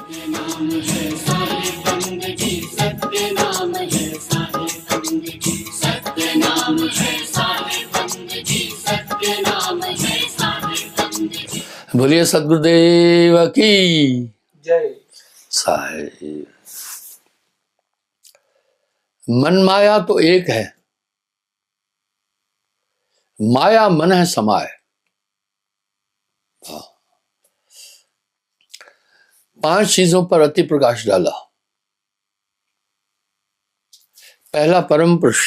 नाम है साहिब बंदगी, सत्य नाम है साहिब बंदगी, सत्य नाम है साहिब बंदगी, सत्य नाम है साहिब बंदगी। बोलिए सद्गुरुदेव की जय। साहिब। मन माया तो एक है, माया मन है समाय। 5 चीजों पर अति प्रकाश डाला। पहला परम पुरुष,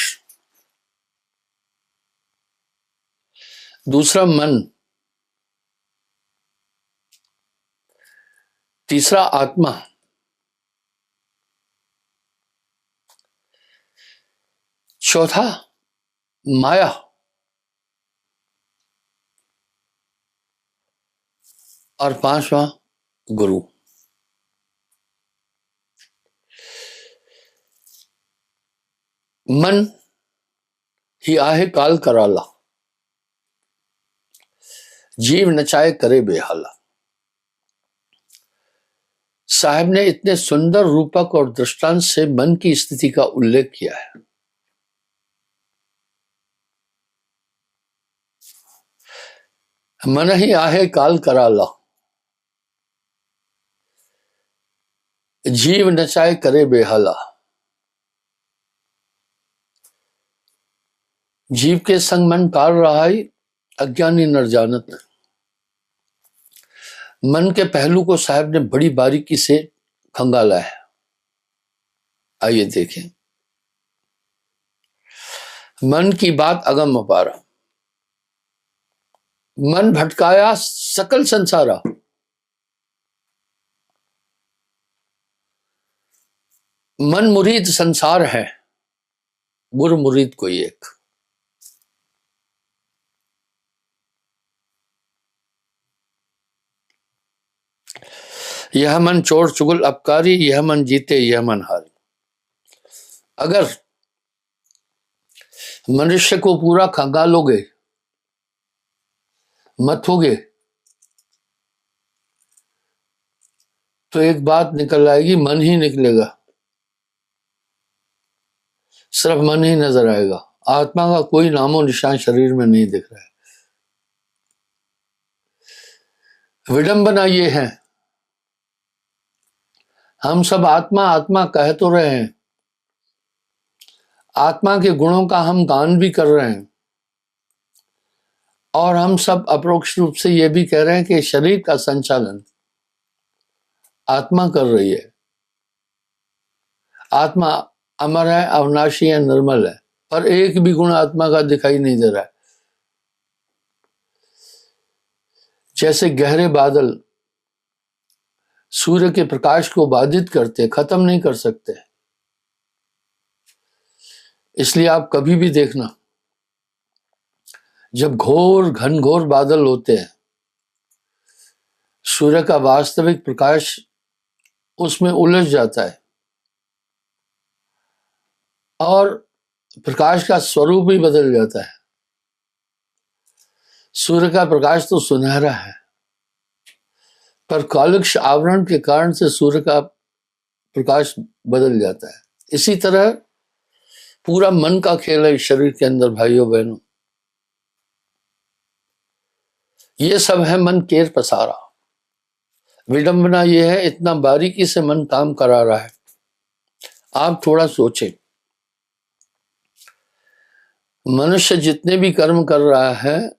दूसरा मन, तीसरा आत्मा, चौथा माया, और 5वां गुरु। मन ही आहे काल कराला, जीव नचाए करे बेहाला। साहब ने इतने सुंदर रूपक और दृष्टांत से मन की स्थिति का उल्लेख किया है। मन ही आहे काल कराला, जीव नचाए करे बेहाला। जीव के संग मन कार रहा है, अज्ञानी नर जानत। मन के पहलू को साहब ने बड़ी बारीकी से खंगाला है। आइए देखें। मन की बात अगम अपारा, मन भटकाया सकल संसारा। मन मुरीद संसार है, गुरु मुरीद कोई एक। यह मन चोर चुगल अपकारी, यह मन जीते यह मन हारे। अगर मनुष्य को पूरा खंगालोगे, मथोगे, तो एक बात निकल आएगी, मन ही निकलेगा। सिर्फ मन ही नजर आएगा, आत्मा का कोई नामो निशान शरीर में नहीं दिख रहा है। विडंबना ये है, हम सब आत्मा आत्मा कह तो रहे हैं, आत्मा के गुणों का हम गान भी कर रहे हैं, और हम सब अप्रोक्ष रूप से ये भी कह रहे हैं कि शरीर का संचालन आत्मा कर रही है। आत्मा अमर है, अविनाशी है, निर्मल है, पर एक भी गुण आत्मा का दिखाई नहीं दे रहा है। जैसे गहरे बादल सूर्य के प्रकाश को बाधित करते, खत्म नहीं कर सकते। इसलिए आप कभी भी देखना, जब घोर घनघोर बादल होते हैं, सूर्य का वास्तविक प्रकाश उसमें उलझ जाता है और प्रकाश का स्वरूप ही बदल जाता है। सूर्य का प्रकाश तो सुनहरा है, पर कालक्ष आवरण के कारण से सूर्य का प्रकाश बदल जाता है। इसी तरह पूरा मन का खेल है शरीर के अंदर। भाइयों बहनों, ये सब है मन केर पसारा। विडंबना ये है, इतना बारीकी से मन काम करा रहा है। आप थोड़ा सोचें, मनुष्य जितने भी कर्म कर रहा है,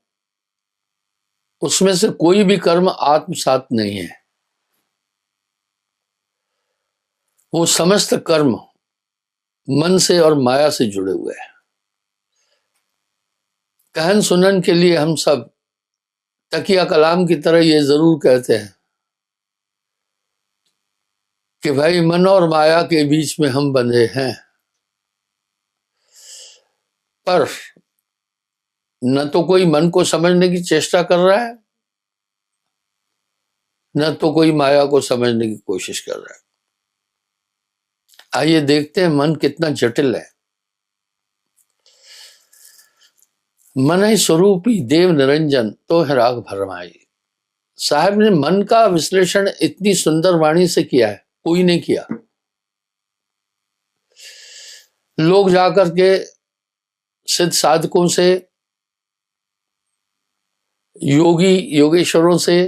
उसमें से कोई भी कर्म आत्मसात नहीं है। वो समस्त कर्म मन से और माया से जुड़े हुए हैं। कहन सुनन के लिए हम सब तकिया कलाम की तरह ये जरूर कहते हैं कि भाई मन और माया के बीच में हम बंधे हैं, पर न तो कोई मन को समझने की चेष्टा कर रहा है, न तो कोई माया को समझने की कोशिश कर रहा है। आइए देखते हैं मन कितना जटिल है। मन ही स्वरूपी देव निरंजन, तो है राग भरमाई। साहब ने मन का विश्लेषण इतनी सुंदर वाणी से किया है, कोई नहीं किया। लोग जाकर के सिद्ध साधकों से, योगी योगेश्वरों से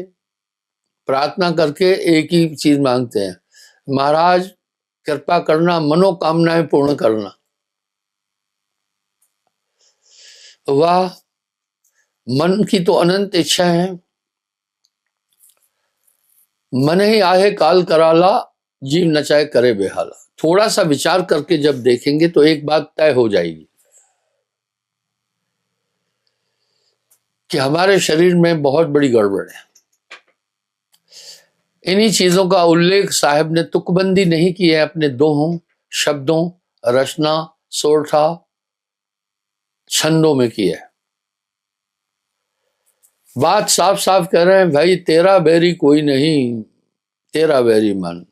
प्रार्थना करके एक ही चीज मांगते हैं, महाराज कृपा करना, मनोकामनाएं पूर्ण करना। वाह, मन की तो अनंत इच्छा है। मन ही आहे काल कराला, जीव नचाए करे बेहाला। थोड़ा सा विचार करके जब देखेंगे तो एक बात तय हो जाएगी कि हमारे शरीर में बहुत बड़ी गड़बड़ है। इन्हीं चीजों का उल्लेख साहब ने तुकबंदी नहीं की है अपने दोहों, शब्दों, रचना, सोरठा, छंदों में की है। बात साफ साफ कह रहे हैं, भाई तेरा बैरी कोई नहीं, तेरा बैरी मन।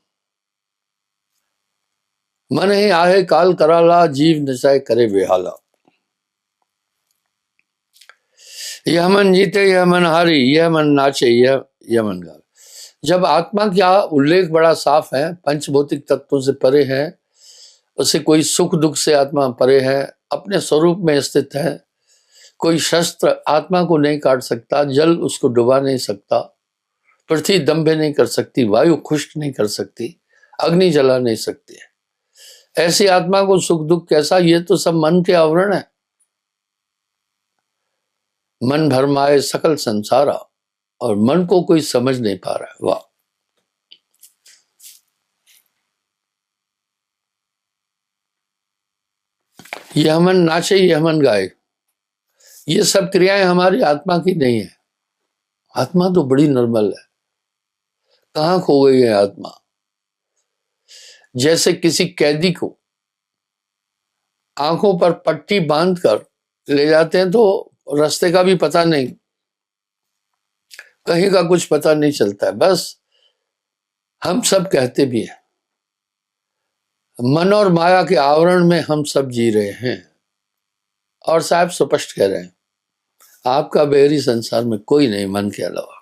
मन ही आहे काल कराला, जीव नचाए करे बेहाला। यह मन जीते, यह मन हारी, यह मन नाचे, यह मन गावे। जब आत्मा का उल्लेख बड़ा साफ है, पंचभौतिक तत्वों से परे है, उसे कोई सुख दुख से आत्मा परे है, अपने स्वरूप में स्थित है, कोई शस्त्र आत्मा को नहीं काट सकता, जल उसको डुबा नहीं सकता, पृथ्वी दंभे नहीं कर सकती, वायु खुश्क नहीं कर सकती, अग्नि जला नहीं सकती। ऐसी आत्मा को सुख दुख कैसा, ये तो सब मन के आवरण है। मन भरमाए सकल संसारा, और मन को कोई समझ नहीं पा रहा है। वाह, यह मन नाचे, यह मन गाए, ये सब क्रियाएं हमारी आत्मा की नहीं है। आत्मा तो बड़ी निर्मल है। कहां खो गई है आत्मा? जैसे किसी कैदी को आंखों पर पट्टी बांधकर ले जाते हैं तो रास्ते का भी पता नहीं, कहीं का कुछ पता नहीं चलता है। बस हम सब कहते भी हैं, मन और माया के आवरण में हम सब जी रहे हैं। और साहब स्पष्ट कह रहे हैं, आपका बेहरी संसार में कोई नहीं मन के अलावा।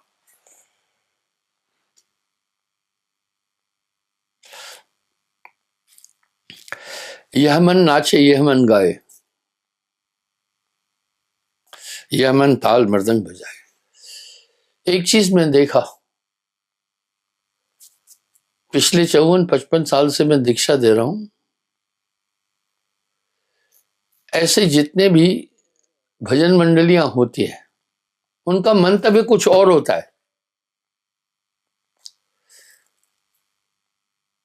यह मन नाचे, यह मन गाए, यह मन ताल मृदंग बजाए। एक चीज मैं देखा, पिछले 54-55 साल से मैं दीक्षा दे रहा हूं, ऐसे जितने भी भजन मंडलियां होती है उनका मंतव्य कुछ और होता है।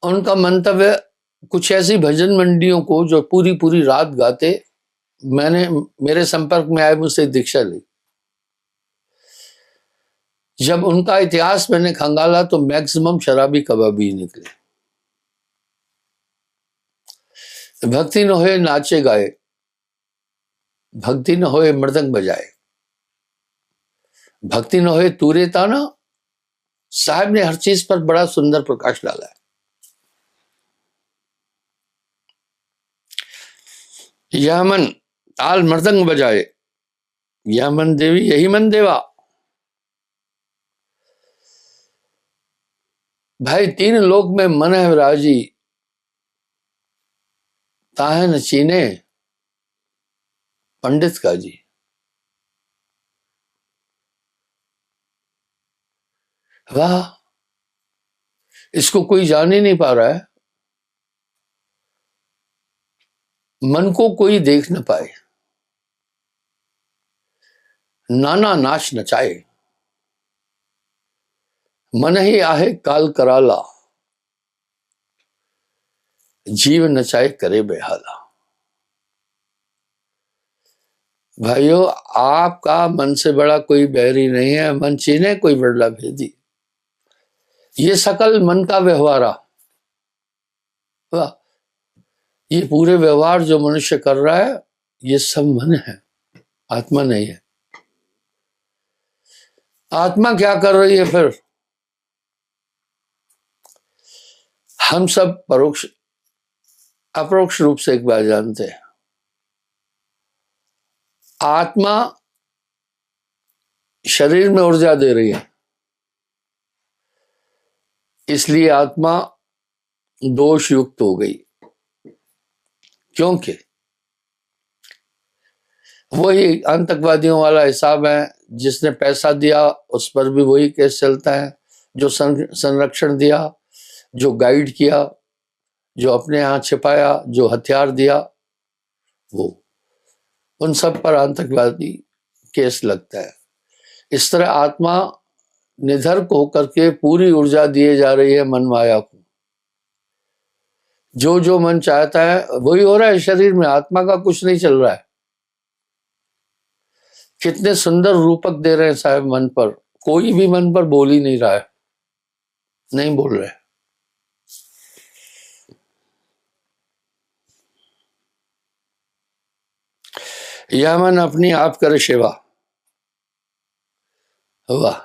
उनका मंतव्य कुछ ऐसी भजन मंडलियों को जो पूरी पूरी रात गाते, मैंने मेरे संपर्क में आए, मुझसे दीक्षा ली, जब उनका इतिहास मैंने खंगाला तो मैक्सिमम शराबी कबाबी निकले। भक्ति न होए नाचे गाए, भक्ति न होए मृदंग बजाए, भक्ति न होए तूरे ताना। साहब ने हर चीज पर बड़ा सुंदर प्रकाश डाला है। यह मन ताल मृदंग बजाए, यह मन देवी, यही मन देवा। भाई तीन लोक में मन है विराजी, ताहे न चीने पंडित का जी। वाह, इसको कोई जान ही नहीं पा रहा है। मन को कोई देख न पाए, नाना नाच नचाए, मन ही आहे काल कराला, जीव नचाए करे बेहाला। भाइयों, आपका मन से बड़ा कोई बैरी नहीं है, मन चीने कोई बड़ा भेदी। ये सकल मन का व्यवहारा, वाह, ये पूरे व्यवहार जो मनुष्य कर रहा है ये सब मन है, आत्मा नहीं है। आत्मा क्या कर रही है फिर? हम सब परोक्ष अपरोक्ष रूप से एक बार जानते हैं, आत्मा शरीर में ऊर्जा दे रही है, इसलिए आत्मा दोष युक्त हो गई, क्योंकि वही आतंकवादियों वाला हिसाब है। जिसने पैसा दिया उस पर भी वही केस चलता है, जो संरक्षण दिया, जो गाइड किया, जो अपने यहाँ छिपाया, जो हथियार दिया, वो उन सब पर आतंकवादी केस लगता है। इस तरह आत्मा निधर्क होकर के पूरी ऊर्जा दिए जा रही है मन माया को। जो जो मन चाहता है वही हो रहा है शरीर में, आत्मा का कुछ नहीं चल रहा है। कितने सुंदर रूपक दे रहे हैं साहब मन पर, कोई भी मन पर बोल ही नहीं रहा है, नहीं बोल रहे। यह मन अपनी आप करे सेवा, वाह,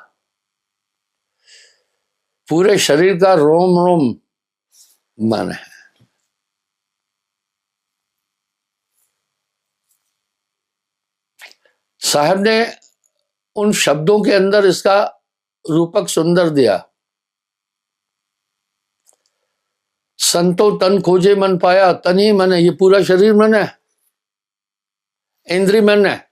पूरे शरीर का रोम रोम मन है। साहब ने उन शब्दों के अंदर इसका रूपक सुंदर दिया। संतो तन खोजे मन पाया, तन ही मन है, ये पूरा शरीर मन है, इंद्रिय मन है,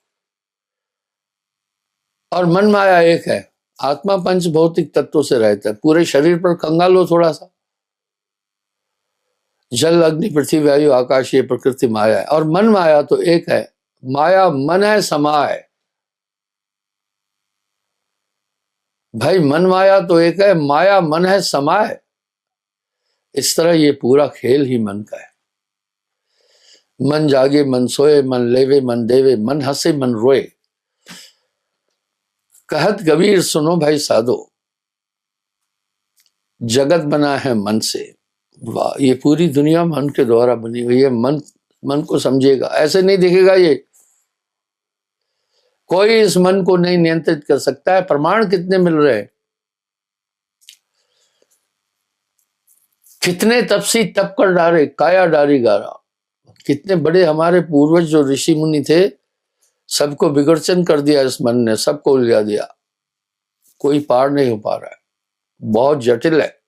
और मन माया एक है। आत्मा पंच भौतिक तत्वों से रहता है। पूरे शरीर पर कंगालो थोड़ा सा, जल अग्नि पृथ्वी वायु आकाश ये प्रकृति माया है, और मन माया तो एक है। माया मन है समाय, भाई मन माया तो एक है, माया मन है समाय। इस तरह ये पूरा खेल ही मन का है। मन जागे मन सोए, मन लेवे मन देवे, मन हंसे मन रोए। कहत कबीर सुनो भाई साधो, जगत बना है मन से। वाह, ये पूरी दुनिया मन के द्वारा बनी हुई है। मन को समझेगा, ऐसे नहीं दिखेगा ये। कोई इस मन को नहीं नियंत्रित कर सकता है। प्रमाण कितने मिल रहे हैं, कितने तपसी तप कर डारे, काया डारी गारा। कितने बड़े हमारे पूर्वज जो ऋषि मुनि थे, सबको विगर्चन कर दिया इस मन ने, सबको उलझा दिया। कोई पार नहीं हो पा रहा है, बहुत जटिल है।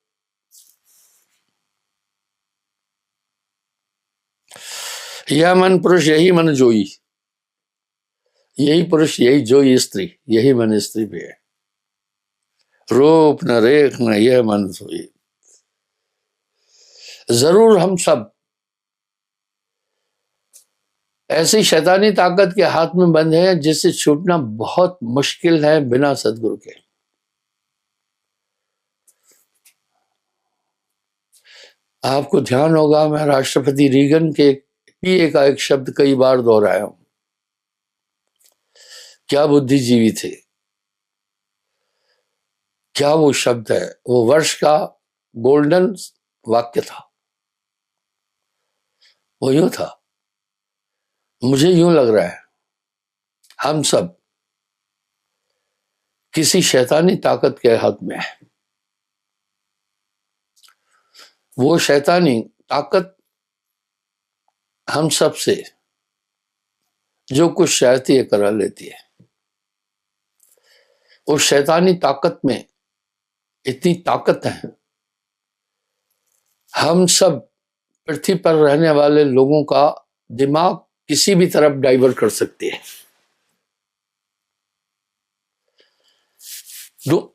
यह मन पुरुष यही मन जोई, यही पुरुष यही जोई स्त्री, यही मन स्त्री भी है। रूप न रेख न यह मन सोई। जरूर हम सब ऐसी शैतानी ताकत के हाथ में बंधे हैं जिससे छूटना बहुत मुश्किल है बिना सदगुरु के। आपको ध्यान होगा, मैं राष्ट्रपति रीगन के पीए का एक शब्द कई बार दोहराया हूं। क्या बुद्धिजीवी थे, क्या वो शब्द है, वो वर्ष का गोल्डन वाक्य था। वो यूं था, मुझे यूं लग रहा है हम सब किसी शैतानी ताकत के हाथ में है। वो शैतानी ताकत हम सब से जो कुछ चाहती है करा लेती है। उस शैतानी ताकत में इतनी ताकत है, हम सब पृथ्वी पर रहने वाले लोगों का दिमाग किसी भी तरफ डाइवर्ट कर सकती है।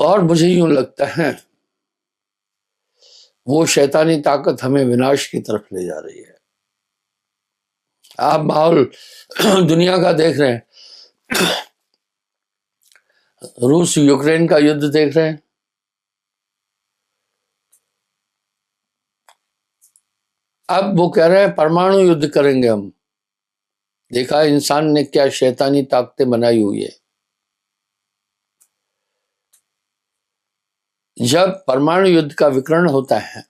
और मुझे यूं लगता है वो शैतानी ताकत हमें विनाश की तरफ ले जा रही है। आप माहौल दुनिया का देख रहे हैं, रूस यूक्रेन का युद्ध देख रहे हैं। अब वो कह रहे हैं परमाणु युद्ध करेंगे हम। देखा इंसान ने क्या शैतानी ताकतें बनाई हुई है। जब परमाणु युद्ध का विकर्ण होता है,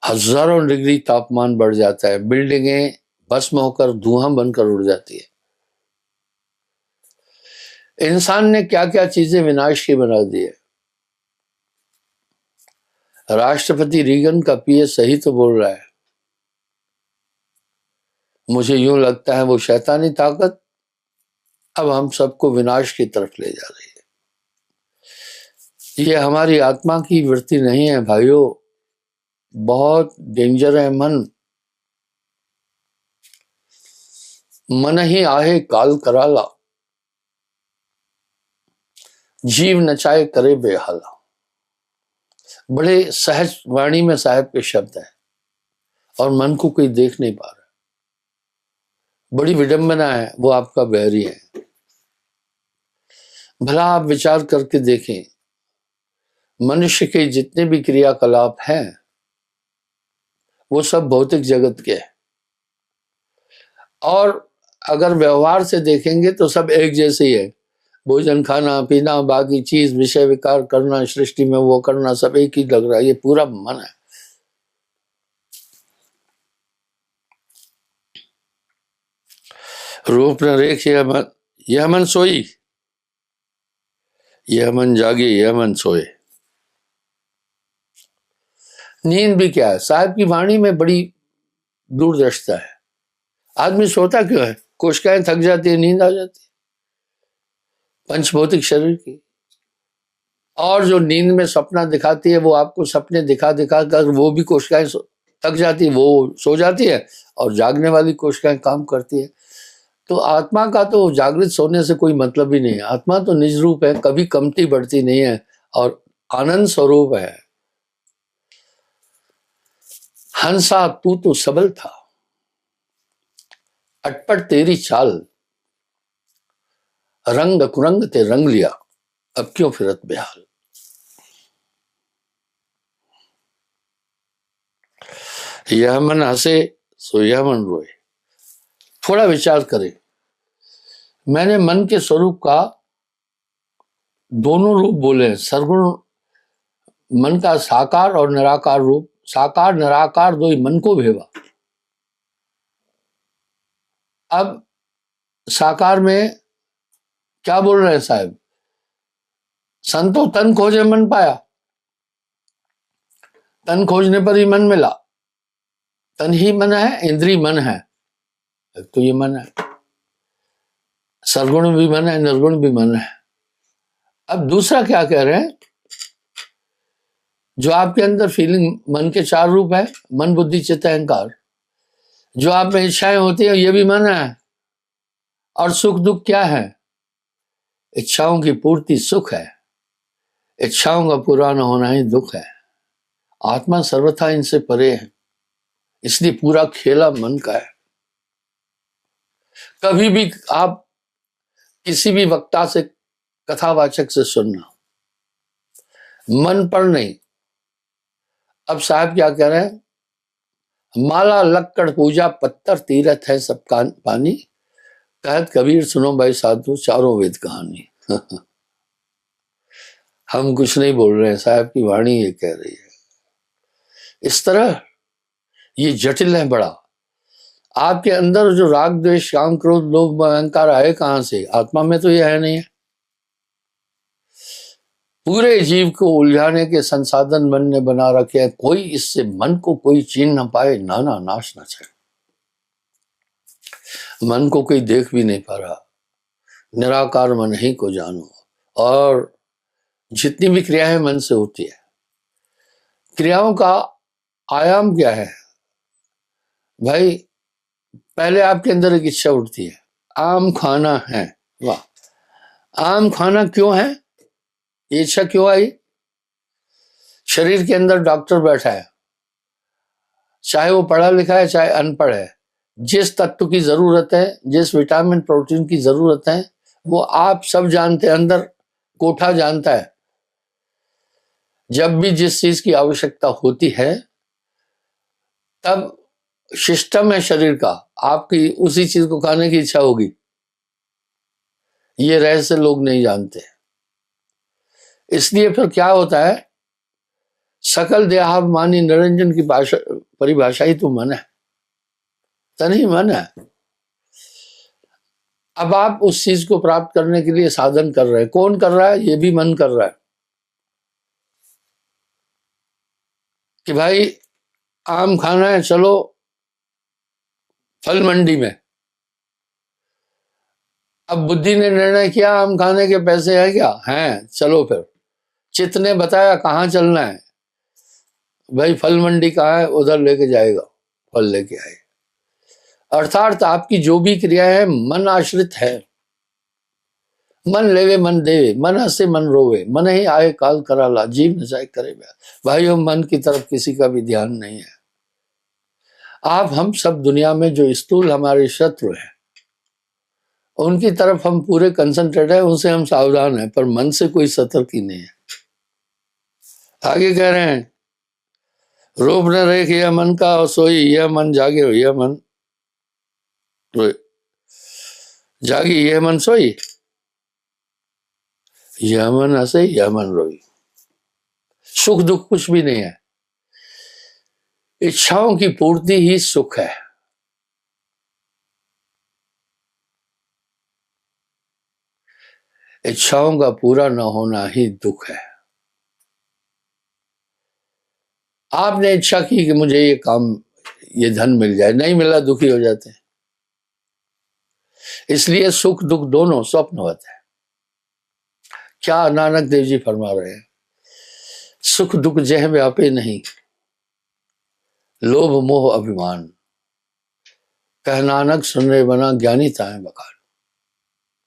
हजारों डिग्री तापमान बढ़ जाता है, बिल्डिंगें भस्म होकर धुआं बनकर उड़ जाती है। इंसान ने क्या क्या चीजें विनाश की बना दी है। राष्ट्रपति रीगन का पीए सही तो बोल रहा है। मुझे यूं लगता है वो शैतानी ताकत अब हम सबको विनाश की तरफ ले जा रही है। ये हमारी आत्मा की वृत्ति नहीं है भाइयों, बहुत डेंजर है मन। मन ही आहे काल कराला, जीव नचाए करे बेहाला। बड़े सहज वाणी में साहब के शब्द है, और मन को कोई देख नहीं पा रहा। बड़ी विडंबना है, वो आपका बैरी है। भला आप विचार करके देखें, मनुष्य के जितने भी क्रियाकलाप हैं वो सब भौतिक जगत के हैं, और अगर व्यवहार से देखेंगे तो सब एक जैसे ही है। भोजन, खाना पीना, बाकी चीज, विषय विकार करना, सृष्टि में वो करना, सब एक ही लग रहा है। ये पूरा मन है। रूप न रेख यह मन सोई, यह मन जागे, यह मन सोए। नींद भी क्या है? साहब की वाणी में बड़ी दूरदर्शिता है। आदमी सोता क्यों है? कोशिकाएं थक जाती है, नींद आ जाती है, पंचभौतिक शरीर की। और जो नींद में सपना दिखाती है, वो आपको सपने दिखा दिखा कर वो भी कोशिकाएं थक जाती है, वो सो जाती है, और जागने वाली कोशिकाएं काम करती है। तो आत्मा का तो जागृत सोने से कोई मतलब ही नहीं है। आत्मा तो निज रूप है, कभी कमती बढ़ती नहीं है, और आनंद स्वरूप है। हंसा तू तो सबल था, अटपट तेरी चाल, रंग कुरंग ते रंग लिया, अब क्यों फिरत बेहाल। यह मन हंसे सो यह मन रोए। थोड़ा विचार करें, मैंने मन के स्वरूप का दोनों रूप बोले हैं, सरगुण मन का साकार और निराकार रूप। साकार निराकार दो ही मन को भेवा। अब साकार में क्या बोल रहे हैं साहब? संतो तन खोजे मन पाया, तन खोजने पर ही मन मिला। तन ही मन है, इंद्रिय मन है, तो ये मन है। सरगुण भी मन है, निर्गुण भी मन है। अब दूसरा क्या कह रहे हैं? जो आपके अंदर फीलिंग, मन के 4 रूप है, मन बुद्धि चित्त अहंकार। जो आप में इच्छाएं होती है, ये भी मन है। और सुख दुख क्या है? इच्छाओं की पूर्ति सुख है, इच्छाओं का पूरा न होना ही दुख है। आत्मा सर्वथा इनसे परे है, इसलिए पूरा खेला मन का है। कभी भी आप किसी भी वक्ता से, कथावाचक से सुनना, मन पर नहीं। अब साहब क्या कह रहे हैं? माला लक्कड़ पूजा पत्थर तीरथ है सब पानी, कहत कबीर सुनो भाई साधु चारों वेद कहानी। हम कुछ नहीं बोल रहे हैं, साहब की वाणी ये कह रही है। इस तरह ये जटिल है बड़ा। आपके अंदर जो राग द्वेष काम क्रोध लोभ अहंकार आए कहां से? आत्मा में तो ये है नहीं है। पूरे जीव को उलझाने के संसाधन मन ने बना रखे हैं। कोई इससे मन को कोई छीन न पाए, नाना नाश न चाहे। मन को कोई देख भी नहीं पा रहा। निराकार मन ही को जानो। और जितनी भी क्रियाएं मन से होती है, क्रियाओं का आयाम क्या है भाई? पहले आपके अंदर एक इच्छा उठती है, आम खाना है। वाह, आम खाना क्यों है? ये इच्छा क्यों आई? शरीर के अंदर डॉक्टर बैठा है, चाहे वो पढ़ा लिखा है चाहे अनपढ़ है। जिस तत्व की जरूरत है, जिस विटामिन प्रोटीन की जरूरत है, वो आप सब जानते हैं। अंदर कोठा जानता है। जब भी जिस चीज की आवश्यकता होती है, तब सिस्टम है शरीर का, आपकी उसी चीज को खाने की इच्छा होगी। ये रहस्य लोग नहीं जानते। इसलिए फिर क्या होता है? सकल देहाभिमानी निरंजन की परिभाषा ही तो मन है, तन ही मन है। अब आप उस चीज को प्राप्त करने के लिए साधन कर रहे हैं। कौन कर रहा है? ये भी मन कर रहा है कि भाई आम खाना है, चलो फल मंडी में। अब बुद्धि ने निर्णय किया आम खाने के पैसे हैं क्या? हैं, चलो फिर चित्त ने बताया कहाँ चलना है, भाई फल मंडी कहाँ है, उधर लेके जाएगा, फल लेके आए। अर्थात आपकी जो भी क्रिया है मन आश्रित है। मन लेवे मन देवे, मन हंसे मन रोवे, मन ही आए काल कराला, जीव नचाए करे ब्याह। भाइयों, मन की तरफ किसी का भी ध्यान नहीं है। आप हम सब दुनिया में जो स्थूल हमारे शत्रु हैं उनकी तरफ हम पूरे कंसंट्रेट है, उनसे हम सावधान हैं, पर मन से कोई सतर्क ही नहीं है। आगे कह रहे हैं, रूप न रेख यह मन का सोई, यह मन जागे हो, यह मन जागी, यह मन सोई, यह मन हंसे, यह मन रोई। सुख दुख कुछ भी नहीं है, इच्छाओं की पूर्ति ही सुख है। इच्छाओं का पूरा न होना ही दुख है। आपने इच्छा की कि मुझे ये काम, ये धन मिल जाए, नहीं मिला दुखी हो जाते हैं। इसलिए सुख दुख दोनों स्वप्न होते हैं। क्या नानक देव जी फरमा रहे हैं, सुख दुख जह व्यापे नहीं, लोभ मोह अभिमान, कह नानक सुन रहे बना ज्ञानी ताए बखान।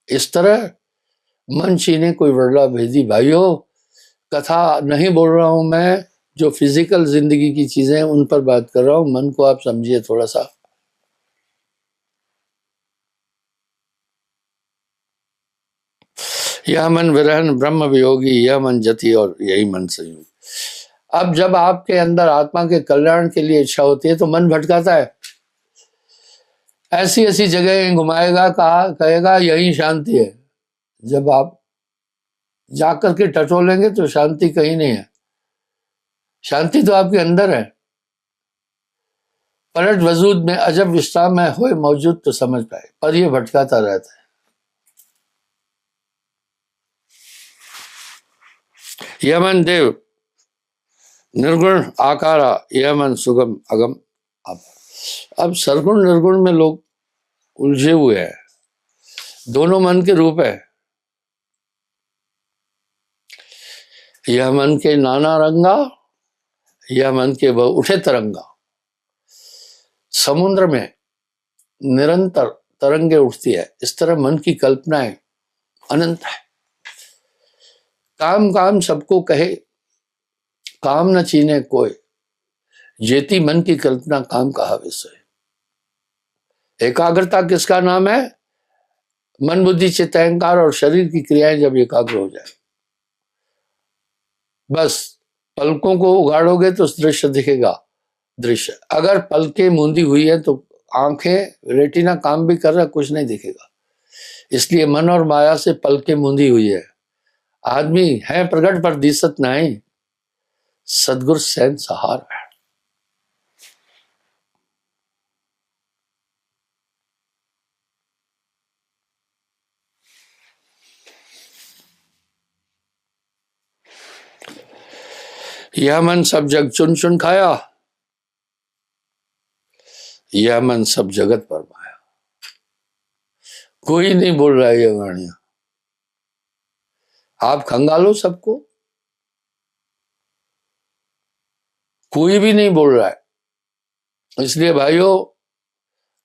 इस तरह मन चीने कोई वर्ला भेदी। भाइयों, कथा नहीं बोल रहा हूं मैं, जो फिजिकल जिंदगी की चीजें हैं उन पर बात कर रहा हूं। मन को आप समझिए थोड़ा सा। यह मन विरहन ब्रह्म वियोगी, यह मन जति और यही मन संयोगी। अब जब आपके अंदर आत्मा के कल्याण के लिए इच्छा होती है तो मन भटकाता है, ऐसी ऐसी जगह घुमाएगा, कहेगा यही शांति है। जब आप जाकर के टटोलेंगे तो शांति कहीं नहीं है, शांति तो आपके अंदर है। पलट वजूद में अजब विश्राम में होए मौजूद तो समझ पाए, पर यह भटकाता रहता है। यह मन देव निर्गुण आकारा, यह मन सुगम अगम। अब सरगुण निर्गुण में लोग उलझे हुए हैं, दोनों मन के रूप है। यह मन के नाना रंगा, यह मन के वह उठे तरंगा। समुद्र में निरंतर तरंगे उठती है, इस तरह मन की कल्पनाएं अनंत है। काम काम सबको कहे, काम न चीने कोई, जेती मन की कल्पना काम कहा विषय। एकाग्रता किसका नाम है? मन बुद्धि चित्त अहंकार और शरीर की क्रियाएं जब एकाग्र हो जाए, बस पलकों को उगाड़ोगे तो दृश्य दिखेगा। दृश्य अगर पलकें मूंदी हुई है तो आंखें रेटिना काम भी कर रहा, कुछ नहीं दिखेगा। इसलिए मन और माया से पलकें मूंदी हुई है। आदमी है प्रगट पर दिसत नहीं, सदगुरु सैन सहार है। यह मन सब जग चुन चुन खाया, यह मन सब जगत पर माया। कोई नहीं बोल रहा है ये वाणियां, आप खंगालो सबको, कोई भी नहीं बोल रहा है। इसलिए भाइयों,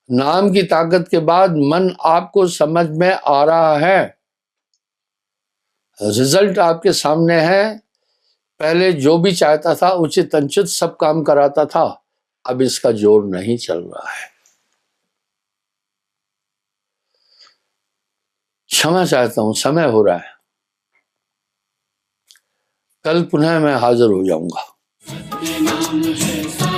नाम की ताकत के बाद मन आपको समझ में आ रहा है, रिजल्ट आपके सामने है। पहले जो भी चाहता था उचित अनुचित सब काम कराता था, अब इसका जोर नहीं चल रहा है। क्षमा चाहता हूं, समय हो रहा है, कल पुनः मैं हाजिर हो जाऊंगा। सत्य नाम है